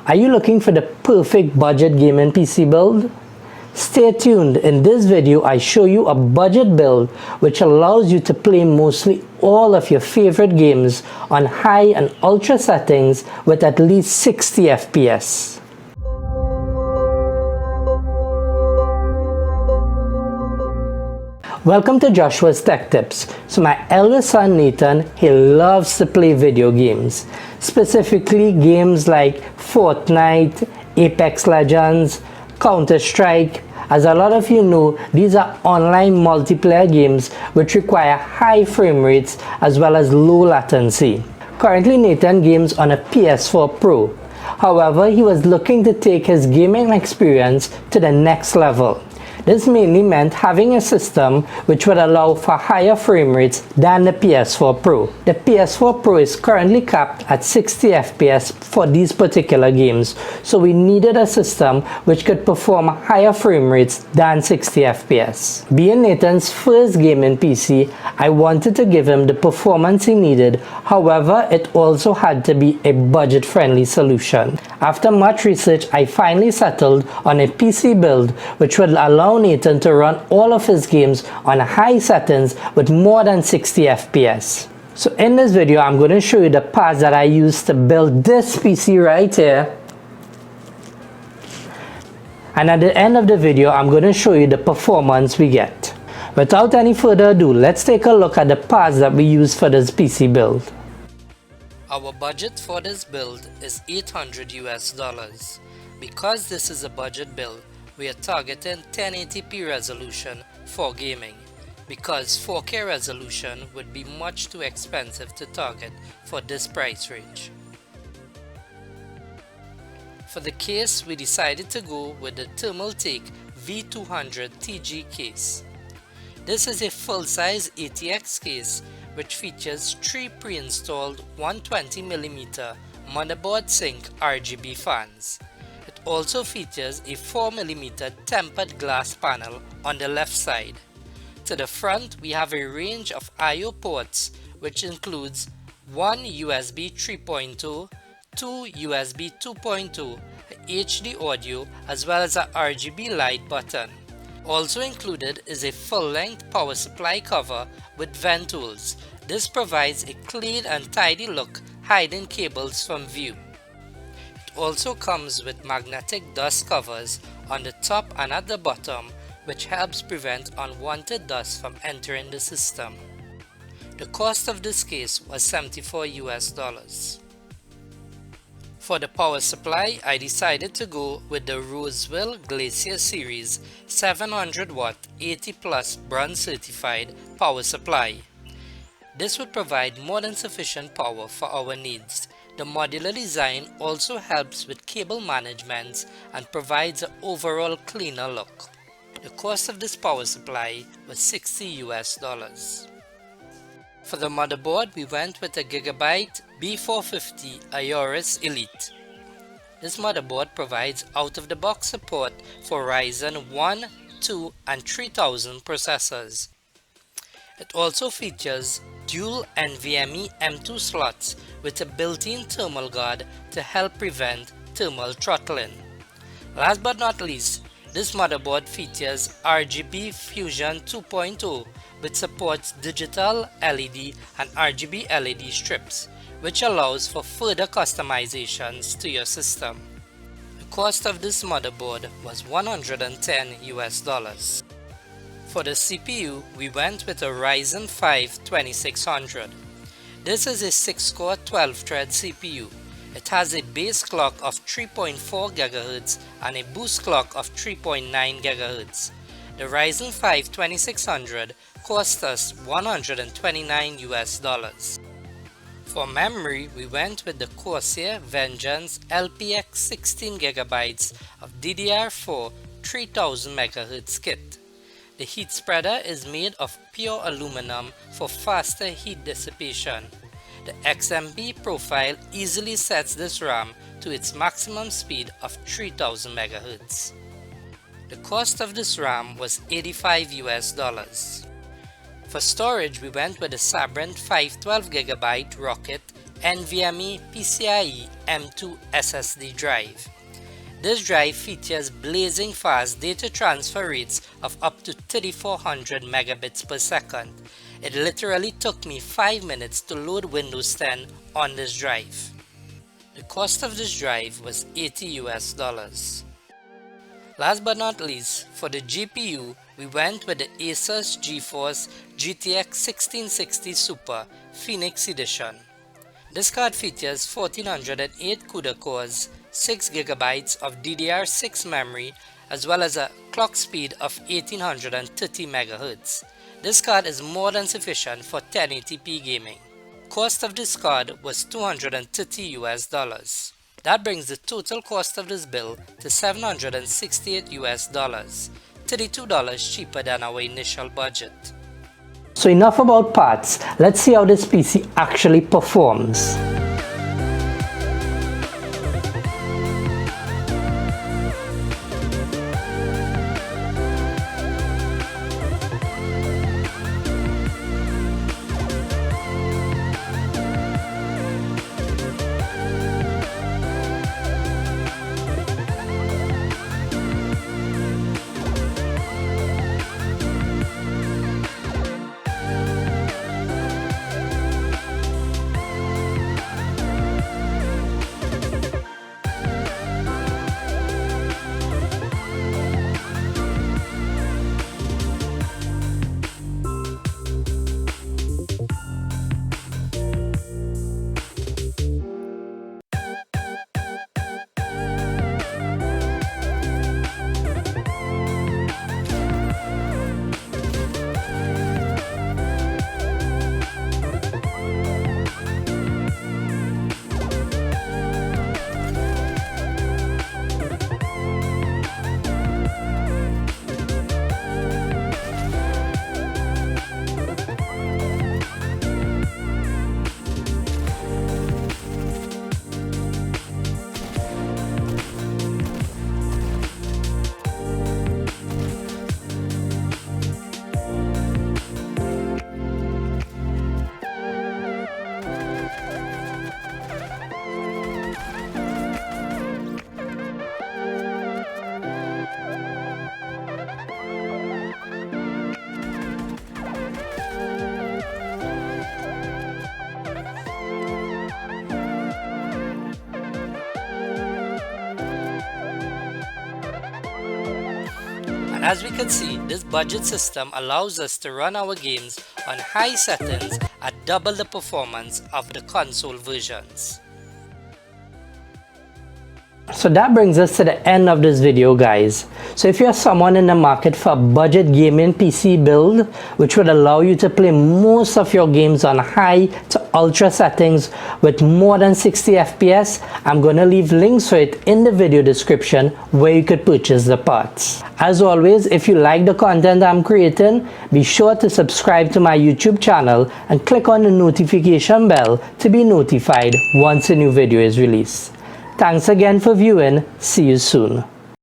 Are you looking for the perfect budget gaming PC build? Stay tuned. In this video, I show you a budget build which allows you to play mostly all of your favorite games on high and ultra settings with at least 60 FPS. Welcome to Joshua's Tech Tips. So my eldest son Nathan, he loves to play video games, specifically games like Fortnite, Apex Legends, Counter-Strike. As a lot of you know, these are online multiplayer games which require high frame rates as well as low latency. Currently Nathan games on a PS4 Pro. However, he was looking to take his gaming experience to the next level. This mainly meant having a system which would allow for higher frame rates than the PS4 Pro. The PS4 Pro is currently capped at 60 FPS for these particular games, so we needed a system which could perform higher frame rates than 60 FPS. Being Nathan's first gaming PC, I wanted to give him the performance he needed, however it also had to be a budget-friendly solution. After much research, I finally settled on a PC build which would allow Nathan to run all of his games on high settings with more than 60 FPS. So in this video, I'm going to show you the parts that I used to build this PC right here. And at the end of the video, I'm going to show you the performance we get. Without any further ado, let's take a look at the parts that we use for this PC build. Our budget for this build is $800 US. Because this is a budget build, we are targeting 1080p resolution for gaming, because 4K resolution would be much too expensive to target for this price range. For the case, we decided to go with the Thermaltake V200 TG case. This is a full-size ATX case which features 3 pre-installed 120mm motherboard sync RGB fans. It also features a 4mm tempered glass panel on the left side. To the front, we have a range of I/O ports which includes one USB 3.2, two USB 2.2, HD audio as well as a RGB light button. Also included is a full-length power supply cover with vent holes. This provides a clean and tidy look, hiding cables from view. It also comes with magnetic dust covers on the top and at the bottom, which helps prevent unwanted dust from entering the system. The cost of this case was $74 US. For the power supply, I decided to go with the Roseville Glacier Series 700 watt 80 plus bronze certified power supply. This would provide more than sufficient power for our needs. The modular design also helps with cable management and provides an overall cleaner look. The cost of this power supply was $60 US. For the motherboard, we went with a Gigabyte B450 Aorus Elite. This motherboard provides out-of-the-box support for Ryzen 1, 2 and 3000 processors. It also features dual NVMe M2 slots with a built-in thermal guard to help prevent thermal throttling. Last but not least, this motherboard features RGB Fusion 2.0 which supports digital LED and RGB LED strips, which allows for further customizations to your system. The cost of this motherboard was $110 US. For the CPU, we went with a Ryzen 5 2600. This is a 6-core 12-thread CPU. It has a base clock of 3.4 GHz and a boost clock of 3.9 GHz. The Ryzen 5 2600 cost us $129 US. For memory, we went with the Corsair Vengeance LPX 16GB of DDR4 3000 MHz kit. The heat spreader is made of pure aluminum for faster heat dissipation. The XMP profile easily sets this RAM to its maximum speed of 3000 MHz. The cost of this RAM was $85 US. For storage, we went with the Sabrent 512GB Rocket NVMe PCIe M2 SSD drive. This drive features blazing fast data transfer rates of up to 3400 megabits per second. It literally took me 5 minutes to load Windows 10 on this drive. The cost of this drive was $80 US. Last but not least, for the GPU, we went with the Asus GeForce GTX 1660 Super Phoenix Edition. This card features 1408 CUDA cores, 6GB of DDR6 memory, as well as a clock speed of 1830 MHz. This card is more than sufficient for 1080p gaming. Cost of this card was $230 US. That brings the total cost of this build to $768 US, $32 cheaper than our initial budget. So enough about parts, let's see how this PC actually performs. And as we can see, this budget system allows us to run our games on high settings at double the performance of the console versions. So that brings us to the end of this video, guys. So if you're someone in the market for a budget gaming PC build which would allow you to play most of your games on high to ultra settings with more than 60 FPS, I'm going to leave links for it in the video description where you could purchase the parts. As always, if you like the content I'm creating, be sure to subscribe to my YouTube channel and click on the notification bell to be notified once a new video is released. Thanks again for viewing. See you soon.